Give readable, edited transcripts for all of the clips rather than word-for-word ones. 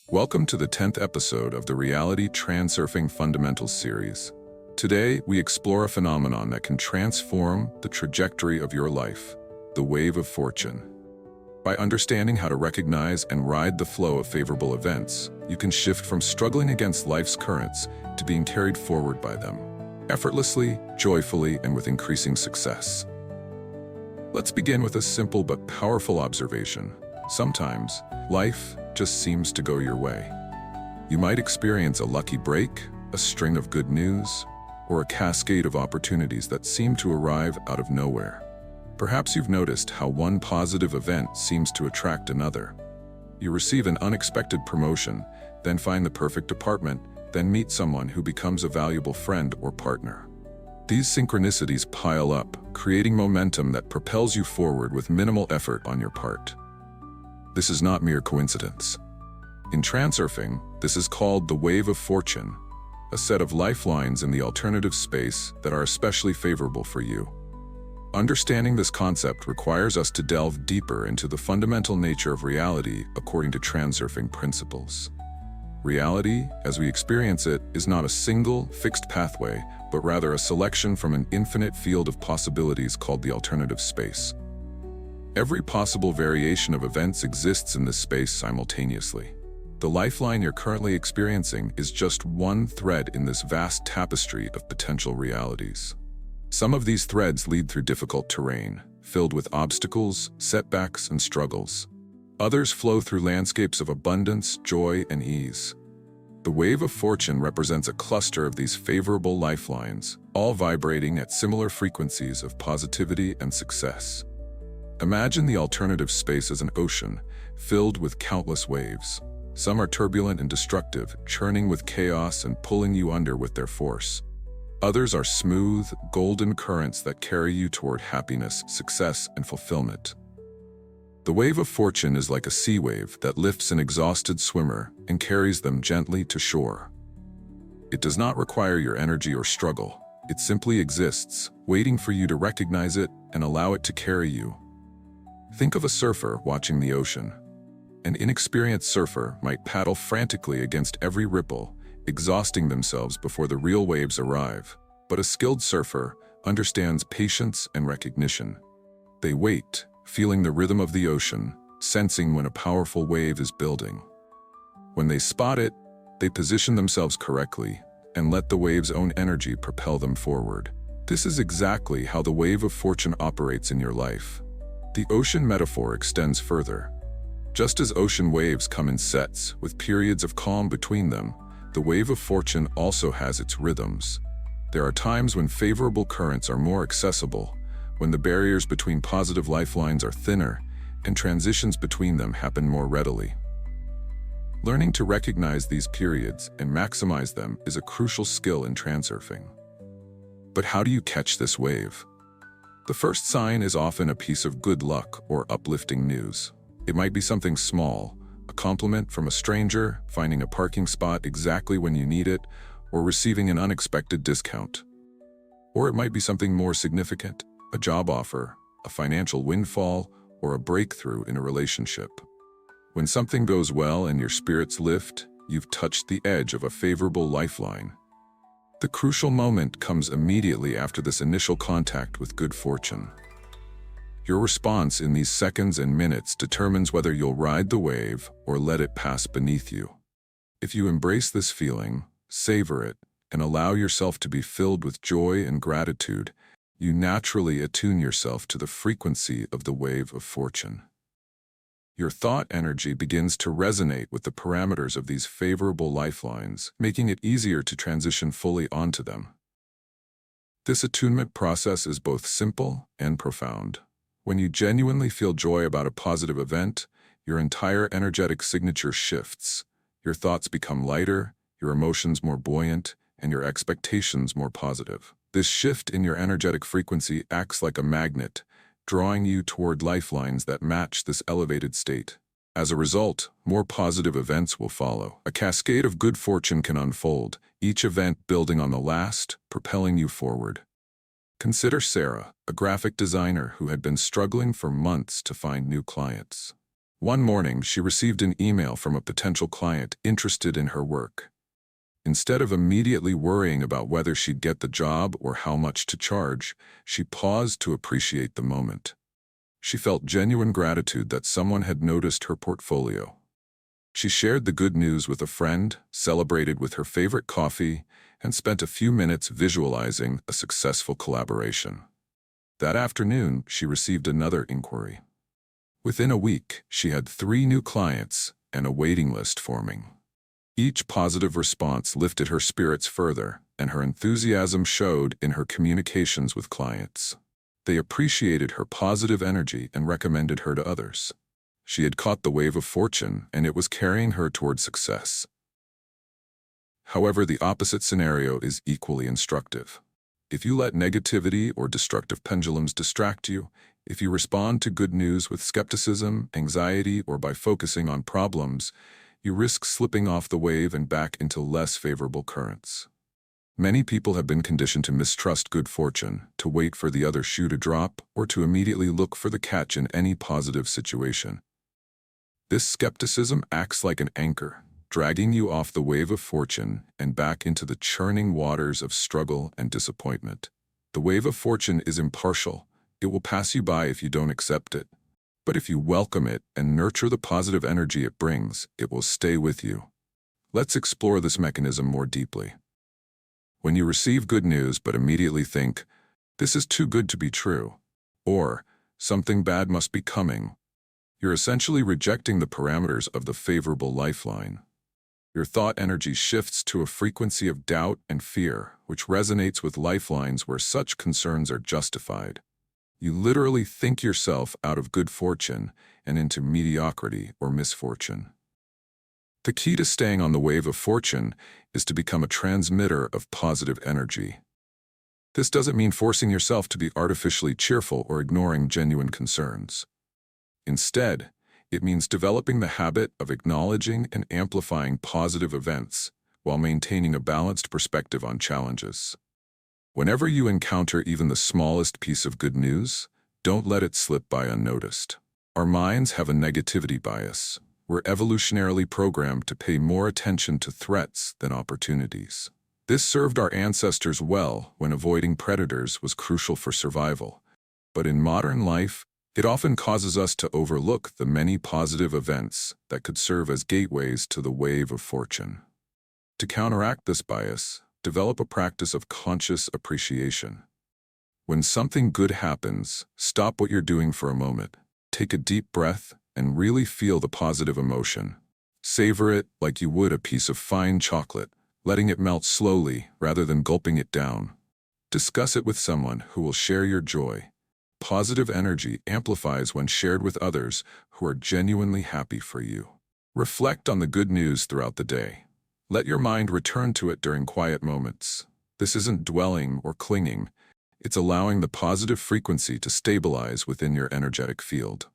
Welcome to the 10th episode of the Reality Transurfing Fundamentals Series. Today, we explore a phenomenon that can transform the trajectory of your life, the wave of fortune. By understanding how to recognize and ride the flow of favorable events, you can shift from struggling against life's currents to being carried forward by them, effortlessly, joyfully, and with increasing success. Let's begin with a simple but powerful observation. Sometimes, life just seems to go your way. You might experience a lucky break, a string of good news, or a cascade of opportunities that seem to arrive out of nowhere. Perhaps you've noticed how one positive event seems to attract another. You receive an unexpected promotion, then find the perfect apartment, then meet someone who becomes a valuable friend or partner. These synchronicities pile up, creating momentum that propels you forward with minimal effort on your part. This is not mere coincidence. In transurfing, this is called the wave of fortune, a set of lifelines in the alternative space that are especially favorable for you. Understanding this concept requires us to delve deeper into the fundamental nature of reality according to transurfing principles. Reality, as we experience it, is not a single, fixed pathway, but rather a selection from an infinite field of possibilities called the alternative space. Every possible variation of events exists in this space simultaneously. The lifeline you're currently experiencing is just one thread in this vast tapestry of potential realities. Some of these threads lead through difficult terrain, filled with obstacles, setbacks, and struggles. Others flow through landscapes of abundance, joy, and ease. The wave of fortune represents a cluster of these favorable lifelines, all vibrating at similar frequencies of positivity and success. Imagine the alternative space as an ocean, filled with countless waves. Some are turbulent and destructive, churning with chaos and pulling you under with their force. Others are smooth, golden currents that carry you toward happiness, success, and fulfillment. The wave of fortune is like a sea wave that lifts an exhausted swimmer and carries them gently to shore. It does not require your energy or struggle. It simply exists, waiting for you to recognize it and allow it to carry you. Think of a surfer watching the ocean. An inexperienced surfer might paddle frantically against every ripple, exhausting themselves before the real waves arrive. But a skilled surfer understands patience and recognition. They wait, feeling the rhythm of the ocean, sensing when a powerful wave is building. When they spot it, they position themselves correctly and let the wave's own energy propel them forward. This is exactly how the wave of fortune operates in your life. The ocean metaphor extends further. Just as ocean waves come in sets, with periods of calm between them, the wave of fortune also has its rhythms. There are times when favorable currents are more accessible, when the barriers between positive lifelines are thinner, and transitions between them happen more readily. Learning to recognize these periods and maximize them is a crucial skill in transurfing. But how do you catch this wave? The first sign is often a piece of good luck or uplifting news. It might be something small, a compliment from a stranger, finding a parking spot exactly when you need it, or receiving an unexpected discount. Or it might be something more significant, a job offer, a financial windfall, or a breakthrough in a relationship. When something goes well and your spirits lift, you've touched the edge of a favorable lifeline. The crucial moment comes immediately after this initial contact with good fortune. Your response in these seconds and minutes determines whether you'll ride the wave or let it pass beneath you. If you embrace this feeling, savor it, and allow yourself to be filled with joy and gratitude, you naturally attune yourself to the frequency of the wave of fortune. Your thought energy begins to resonate with the parameters of these favorable lifelines, making it easier to transition fully onto them. This attunement process is both simple and profound. When you genuinely feel joy about a positive event, your entire energetic signature shifts. Your thoughts become lighter, your emotions more buoyant, and your expectations more positive. This shift in your energetic frequency acts like a magnet, drawing you toward lifelines that match this elevated state. As a result, more positive events will follow. A cascade of good fortune can unfold, each event building on the last, propelling you forward. Consider Sarah, a graphic designer who had been struggling for months to find new clients. One morning, she received an email from a potential client interested in her work. Instead of immediately worrying about whether she'd get the job or how much to charge, she paused to appreciate the moment. She felt genuine gratitude that someone had noticed her portfolio. She shared the good news with a friend, celebrated with her favorite coffee, and spent a few minutes visualizing a successful collaboration. That afternoon, she received another inquiry. Within a week, she had 3 new clients and a waiting list forming. Each positive response lifted her spirits further, and her enthusiasm showed in her communications with clients. They appreciated her positive energy and recommended her to others. She had caught the wave of fortune, and it was carrying her toward success. However, the opposite scenario is equally instructive. If you let negativity or destructive pendulums distract you, if you respond to good news with skepticism, anxiety, or by focusing on problems, you risk slipping off the wave and back into less favorable currents. Many people have been conditioned to mistrust good fortune, to wait for the other shoe to drop, or to immediately look for the catch in any positive situation. This skepticism acts like an anchor, dragging you off the wave of fortune and back into the churning waters of struggle and disappointment. The wave of fortune is impartial. It will pass you by if you don't accept it. But if you welcome it and nurture the positive energy it brings, it will stay with you. Let's explore this mechanism more deeply. When you receive good news but immediately think, "This is too good to be true," or "Something bad must be coming," you're essentially rejecting the parameters of the favorable lifeline. Your thought energy shifts to a frequency of doubt and fear, which resonates with lifelines where such concerns are justified. You literally think yourself out of good fortune and into mediocrity or misfortune. The key to staying on the wave of fortune is to become a transmitter of positive energy. This doesn't mean forcing yourself to be artificially cheerful or ignoring genuine concerns. Instead, it means developing the habit of acknowledging and amplifying positive events while maintaining a balanced perspective on challenges. Whenever you encounter even the smallest piece of good news, don't let it slip by unnoticed. Our minds have a negativity bias. We're evolutionarily programmed to pay more attention to threats than opportunities. This served our ancestors well when avoiding predators was crucial for survival. But in modern life, it often causes us to overlook the many positive events that could serve as gateways to the wave of fortune. To counteract this bias, develop a practice of conscious appreciation. When something good happens, stop what you're doing for a moment. Take a deep breath and really feel the positive emotion. Savor it like you would a piece of fine chocolate, letting it melt slowly rather than gulping it down. Discuss it with someone who will share your joy. Positive energy amplifies when shared with others who are genuinely happy for you. Reflect on the good news throughout the day. Let your mind return to it during quiet moments. This isn't dwelling or clinging. It's allowing the positive frequency to stabilize within your energetic field.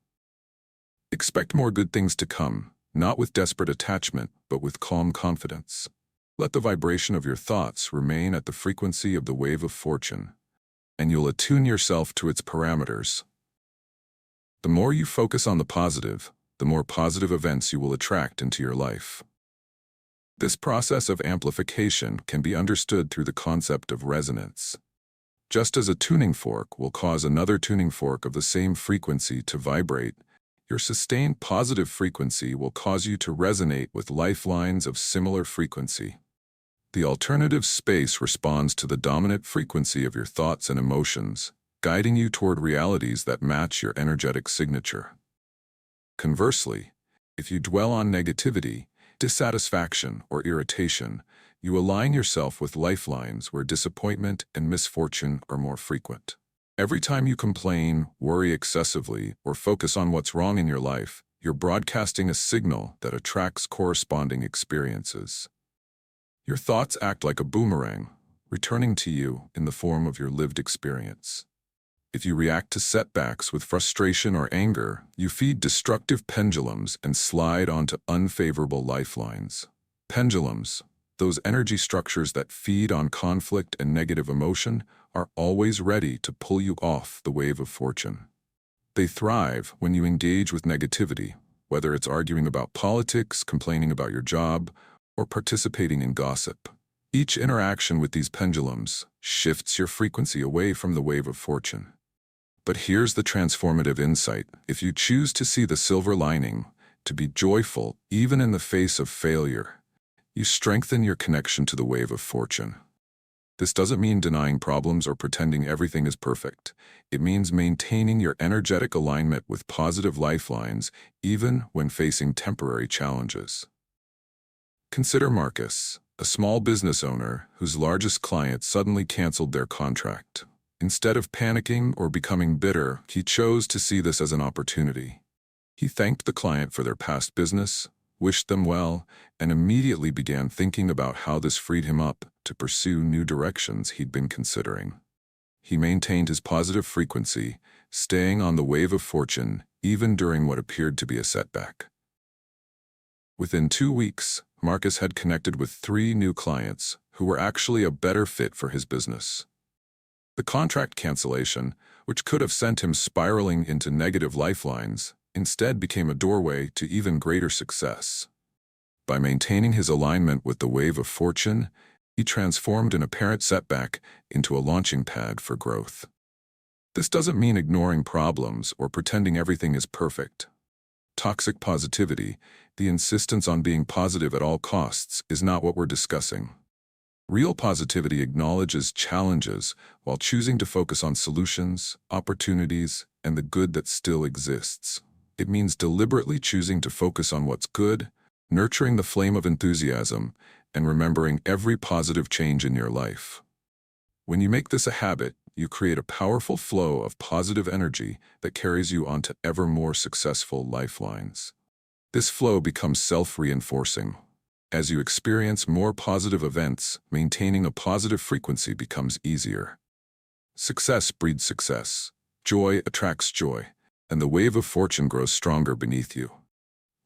Expect more good things to come, not with desperate attachment, but with calm confidence. Let the vibration of your thoughts remain at the frequency of the wave of fortune, and you'll attune yourself to its parameters. The more you focus on the positive, the more positive events you will attract into your life. This process of amplification can be understood through the concept of resonance. Just as a tuning fork will cause another tuning fork of the same frequency to vibrate, your sustained positive frequency will cause you to resonate with lifelines of similar frequency. The alternative space responds to the dominant frequency of your thoughts and emotions, guiding you toward realities that match your energetic signature. Conversely, if you dwell on negativity, dissatisfaction, or irritation, you align yourself with lifelines where disappointment and misfortune are more frequent. Every time you complain, worry excessively, or focus on what's wrong in your life, you're broadcasting a signal that attracts corresponding experiences. Your thoughts act like a boomerang, returning to you in the form of your lived experience. If you react to setbacks with frustration or anger, you feed destructive pendulums and slide onto unfavorable lifelines. Pendulums, those energy structures that feed on conflict and negative emotion, are always ready to pull you off the wave of fortune. They thrive when you engage with negativity, whether it's arguing about politics, complaining about your job, or participating in gossip. Each interaction with these pendulums shifts your frequency away from the wave of fortune. But here's the transformative insight. If you choose to see the silver lining, to be joyful even in the face of failure, you strengthen your connection to the wave of fortune. This doesn't mean denying problems or pretending everything is perfect. It means maintaining your energetic alignment with positive lifelines even when facing temporary challenges. Consider Marcus, a small business owner whose largest client suddenly canceled their contract. Instead of panicking or becoming bitter, he chose to see this as an opportunity. He thanked the client for their past business, wished them well, and immediately began thinking about how this freed him up to pursue new directions he'd been considering. He maintained his positive frequency, staying on the wave of fortune even during what appeared to be a setback. Within 2 weeks, Marcus had connected with 3 new clients who were actually a better fit for his business. The contract cancellation, which could have sent him spiraling into negative lifelines, instead became a doorway to even greater success. By maintaining his alignment with the wave of fortune, he transformed an apparent setback into a launching pad for growth. This doesn't mean ignoring problems or pretending everything is perfect. Toxic positivity, the insistence on being positive at all costs, is not what we're discussing. Real positivity acknowledges challenges while choosing to focus on solutions, opportunities, and the good that still exists. It means deliberately choosing to focus on what's good, nurturing the flame of enthusiasm, and remembering every positive change in your life. When you make this a habit, you create a powerful flow of positive energy that carries you onto ever more successful lifelines. This flow becomes self-reinforcing. As you experience more positive events, maintaining a positive frequency becomes easier. Success breeds success. Joy attracts joy, and the wave of fortune grows stronger beneath you.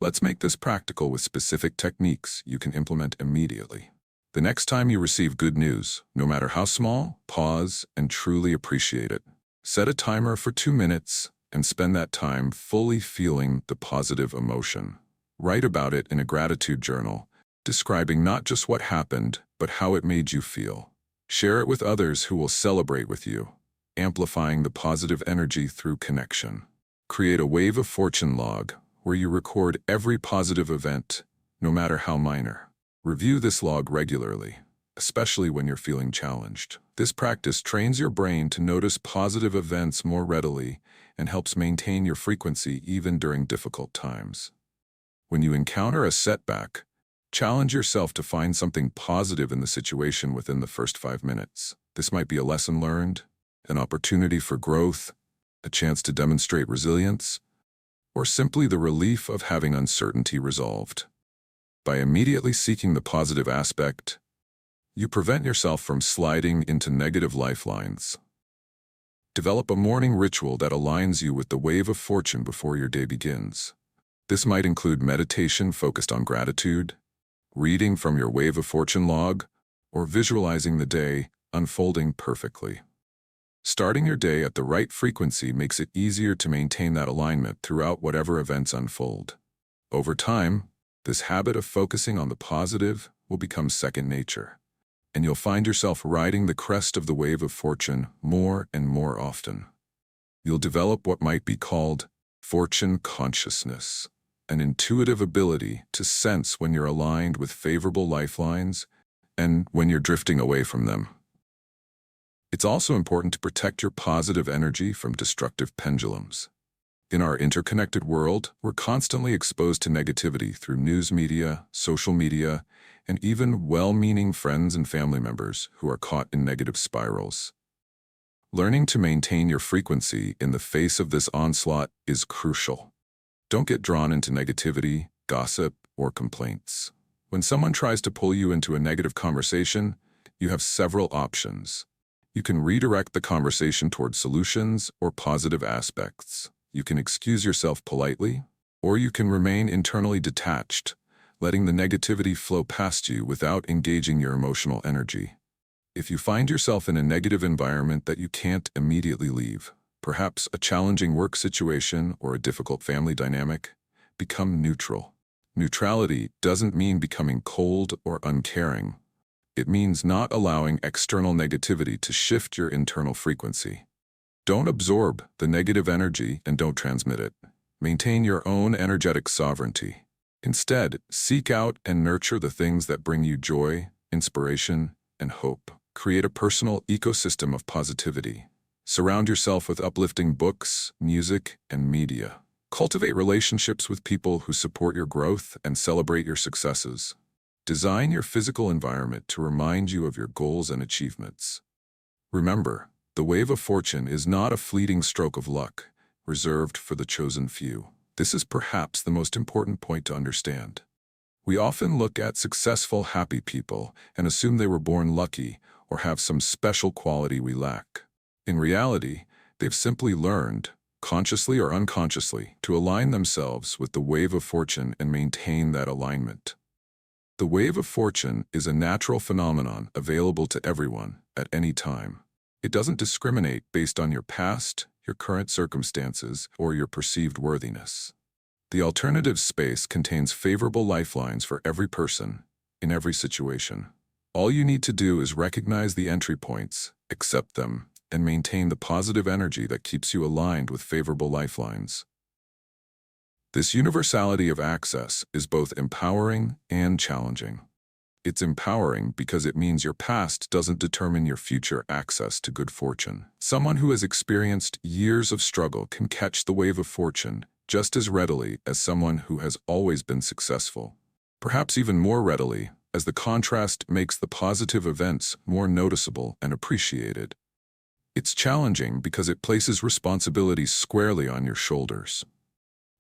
Let's make this practical with specific techniques you can implement immediately. The next time you receive good news, no matter how small, pause and truly appreciate it. Set a timer for 2 minutes and spend that time fully feeling the positive emotion. Write about it in a gratitude journal, describing not just what happened, but how it made you feel. Share it with others who will celebrate with you, amplifying the positive energy through connection. Create a wave of fortune log where you record every positive event, no matter how minor. Review this log regularly, especially when you're feeling challenged. This practice trains your brain to notice positive events more readily and helps maintain your frequency even during difficult times. When you encounter a setback, challenge yourself to find something positive in the situation within the first 5 minutes. This might be a lesson learned, an opportunity for growth, a chance to demonstrate resilience, or simply the relief of having uncertainty resolved. By immediately seeking the positive aspect, you prevent yourself from sliding into negative lifelines. Develop a morning ritual that aligns you with the wave of fortune before your day begins. This might include meditation focused on gratitude, reading from your wave of fortune log, or visualizing the day unfolding perfectly. Starting your day at the right frequency makes it easier to maintain that alignment throughout whatever events unfold. Over time, this habit of focusing on the positive will become second nature, and you'll find yourself riding the crest of the wave of fortune more and more often. You'll develop what might be called fortune consciousness, an intuitive ability to sense when you're aligned with favorable lifelines and when you're drifting away from them. It's also important to protect your positive energy from destructive pendulums. In our interconnected world, we're constantly exposed to negativity through news media, social media, and even well-meaning friends and family members who are caught in negative spirals. Learning to maintain your frequency in the face of this onslaught is crucial. Don't get drawn into negativity, gossip, or complaints. When someone tries to pull you into a negative conversation, you have several options. You can redirect the conversation toward solutions or positive aspects. You can excuse yourself politely, or you can remain internally detached, letting the negativity flow past you without engaging your emotional energy. If you find yourself in a negative environment that you can't immediately leave, perhaps a challenging work situation or a difficult family dynamic, become neutral. Neutrality doesn't mean becoming cold or uncaring. It means not allowing external negativity to shift your internal frequency. Don't absorb the negative energy and don't transmit it. Maintain your own energetic sovereignty. Instead, seek out and nurture the things that bring you joy, inspiration, and hope. Create a personal ecosystem of positivity. Surround yourself with uplifting books, music, and media. Cultivate relationships with people who support your growth and celebrate your successes. Design your physical environment to remind you of your goals and achievements. Remember, the wave of fortune is not a fleeting stroke of luck, reserved for the chosen few. This is perhaps the most important point to understand. We often look at successful, happy people and assume they were born lucky or have some special quality we lack. In reality, they've simply learned, consciously or unconsciously, to align themselves with the wave of fortune and maintain that alignment. The wave of fortune is a natural phenomenon available to everyone at any time. It doesn't discriminate based on your past, your current circumstances, or your perceived worthiness. The alternative space contains favorable lifelines for every person, in every situation. All you need to do is recognize the entry points, accept them, and maintain the positive energy that keeps you aligned with favorable lifelines. This universality of access is both empowering and challenging. It's empowering because it means your past doesn't determine your future access to good fortune. Someone who has experienced years of struggle can catch the wave of fortune just as readily as someone who has always been successful. Perhaps even more readily, as the contrast makes the positive events more noticeable and appreciated. It's challenging because it places responsibilities squarely on your shoulders.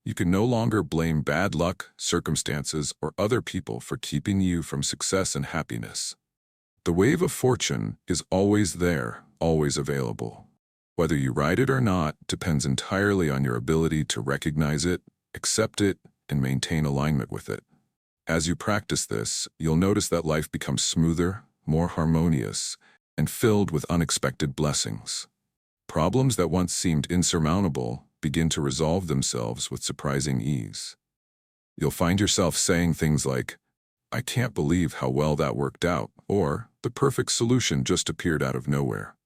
You can no longer blame bad luck, circumstances, or other people for keeping you from success and happiness. The wave of fortune is always there, always available. Whether you ride it or not depends entirely on your ability to recognize it, accept it, and maintain alignment with it. As you practice this, you'll notice that life becomes smoother, more harmonious, and filled with unexpected blessings. Problems that once seemed insurmountable begin to resolve themselves with surprising ease. You'll find yourself saying things like, "I can't believe how well that worked out," or "the perfect solution just appeared out of nowhere."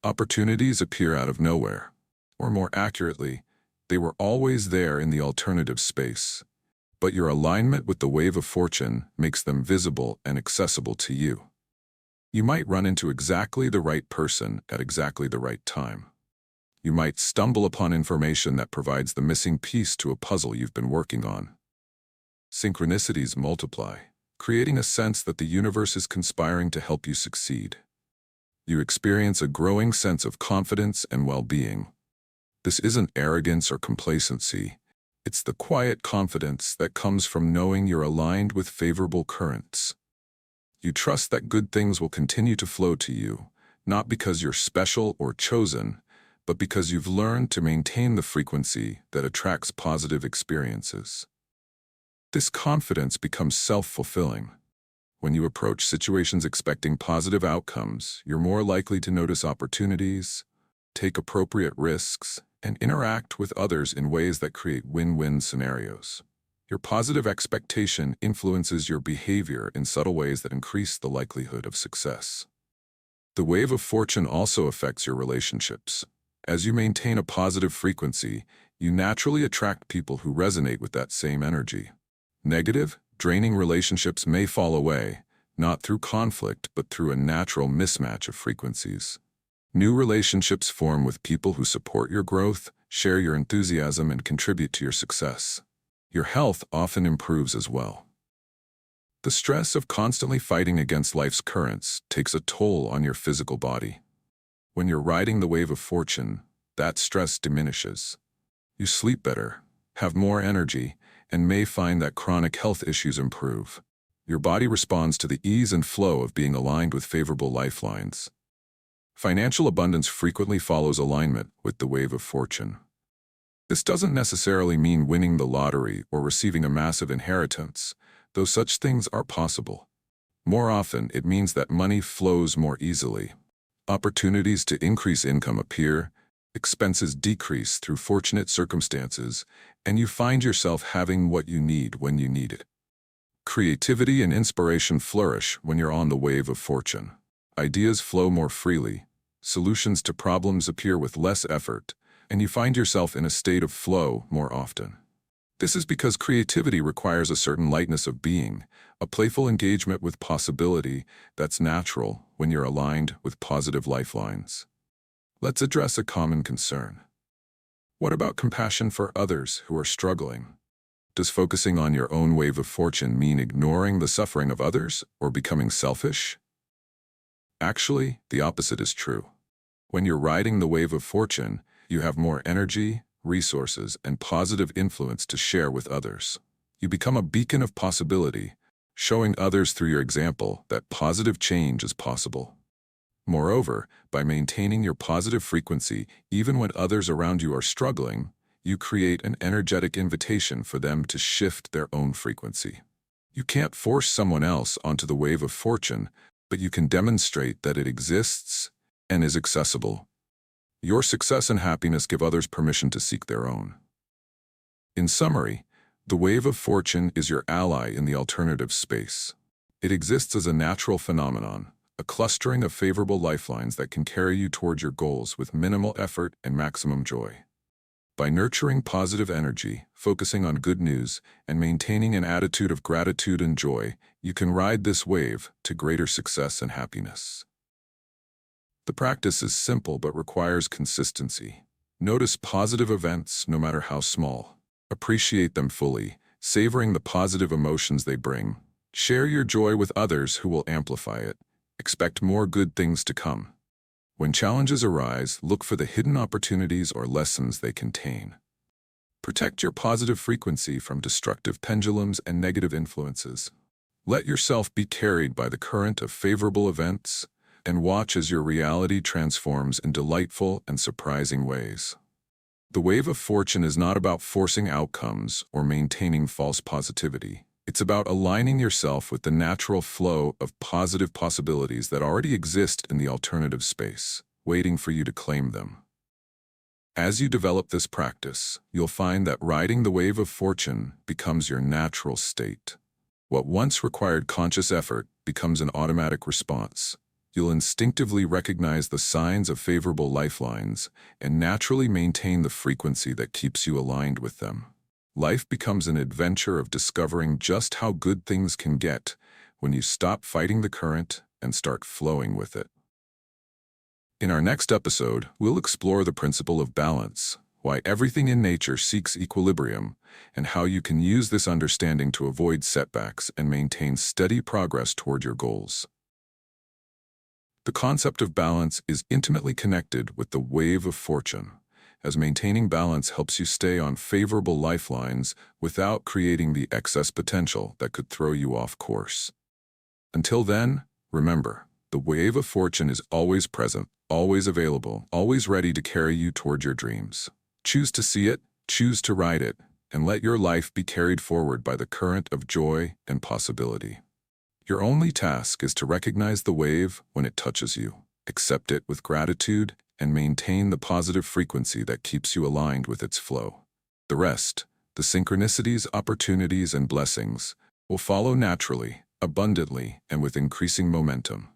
Opportunities appear out of nowhere, or more accurately, they were always there in the alternative space, but your alignment with the wave of fortune makes them visible and accessible to you. You might run into exactly the right person at exactly the right time. You might stumble upon information that provides the missing piece to a puzzle you've been working on. Synchronicities multiply, creating a sense that the universe is conspiring to help you succeed. You experience a growing sense of confidence and well-being. This isn't arrogance or complacency. It's the quiet confidence that comes from knowing you're aligned with favorable currents. You trust that good things will continue to flow to you, not because you're special or chosen, but because you've learned to maintain the frequency that attracts positive experiences. This confidence becomes self-fulfilling. When you approach situations expecting positive outcomes, you're more likely to notice opportunities, take appropriate risks, and interact with others in ways that create win-win scenarios. Your positive expectation influences your behavior in subtle ways that increase the likelihood of success. The wave of fortune also affects your relationships. As you maintain a positive frequency, you naturally attract people who resonate with that same energy. Negative, draining relationships may fall away, not through conflict, but through a natural mismatch of frequencies. New relationships form with people who support your growth, share your enthusiasm, and contribute to your success. Your health often improves as well. The stress of constantly fighting against life's currents takes a toll on your physical body. When you're riding the wave of fortune, that stress diminishes. You sleep better, have more energy, and may find that chronic health issues improve. Your body responds to the ease and flow of being aligned with favorable lifelines. Financial abundance frequently follows alignment with the wave of fortune. This doesn't necessarily mean winning the lottery or receiving a massive inheritance, though such things are possible. More often, it means that money flows more easily. Opportunities to increase income appear, expenses decrease through fortunate circumstances, and you find yourself having what you need when you need it. Creativity and inspiration flourish when you're on the wave of fortune. Ideas flow more freely, solutions to problems appear with less effort, and you find yourself in a state of flow more often. This is because creativity requires a certain lightness of being, a playful engagement with possibility that's natural when you're aligned with positive lifelines. Let's address a common concern. What about compassion for others who are struggling? Does focusing on your own wave of fortune mean ignoring the suffering of others or becoming selfish? Actually, the opposite is true. When you're riding the wave of fortune, you have more energy, resources, and positive influence to share with others. You become a beacon of possibility, showing others through your example that positive change is possible. Moreover, by maintaining your positive frequency even when others around you are struggling, you create an energetic invitation for them to shift their own frequency. You can't force someone else onto the wave of fortune, but you can demonstrate that it exists and is accessible. Your success and happiness give others permission to seek their own. In summary, the wave of fortune is your ally in the alternative space. It exists as a natural phenomenon, a clustering of favorable lifelines that can carry you toward your goals with minimal effort and maximum joy. By nurturing positive energy, focusing on good news, and maintaining an attitude of gratitude and joy, you can ride this wave to greater success and happiness. The practice is simple but requires consistency. Notice positive events, no matter how small. Appreciate them fully, savoring the positive emotions they bring. Share your joy with others who will amplify it. Expect more good things to come. When challenges arise, look for the hidden opportunities or lessons they contain. Protect your positive frequency from destructive pendulums and negative influences. Let yourself be carried by the current of favorable events, and watch as your reality transforms in delightful and surprising ways. The wave of fortune is not about forcing outcomes or maintaining false positivity. It's about aligning yourself with the natural flow of positive possibilities that already exist in the alternative space, waiting for you to claim them. As you develop this practice, you'll find that riding the wave of fortune becomes your natural state. What once required conscious effort becomes an automatic response. You'll instinctively recognize the signs of favorable lifelines and naturally maintain the frequency that keeps you aligned with them. Life becomes an adventure of discovering just how good things can get when you stop fighting the current and start flowing with it. In our next episode, we'll explore the principle of balance, why everything in nature seeks equilibrium, and how you can use this understanding to avoid setbacks and maintain steady progress toward your goals. The concept of balance is intimately connected with the wave of fortune, as maintaining balance helps you stay on favorable lifelines without creating the excess potential that could throw you off course. Until then, remember, the wave of fortune is always present, always available, always ready to carry you toward your dreams. Choose to see it, choose to ride it, and let your life be carried forward by the current of joy and possibility. Your only task is to recognize the wave when it touches you, accept it with gratitude, and maintain the positive frequency that keeps you aligned with its flow. The rest, the synchronicities, opportunities, and blessings, will follow naturally, abundantly, and with increasing momentum.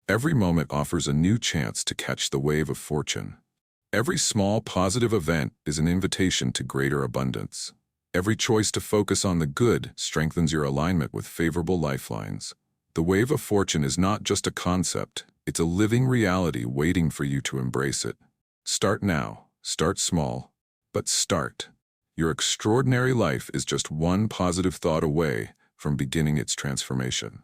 Every moment offers a new chance to catch the wave of fortune. Every small positive event is an invitation to greater abundance. Every choice to focus on the good strengthens your alignment with favorable lifelines. The wave of fortune is not just a concept, it's a living reality waiting for you to embrace it. Start now, start small, but start. Your extraordinary life is just one positive thought away from beginning its transformation.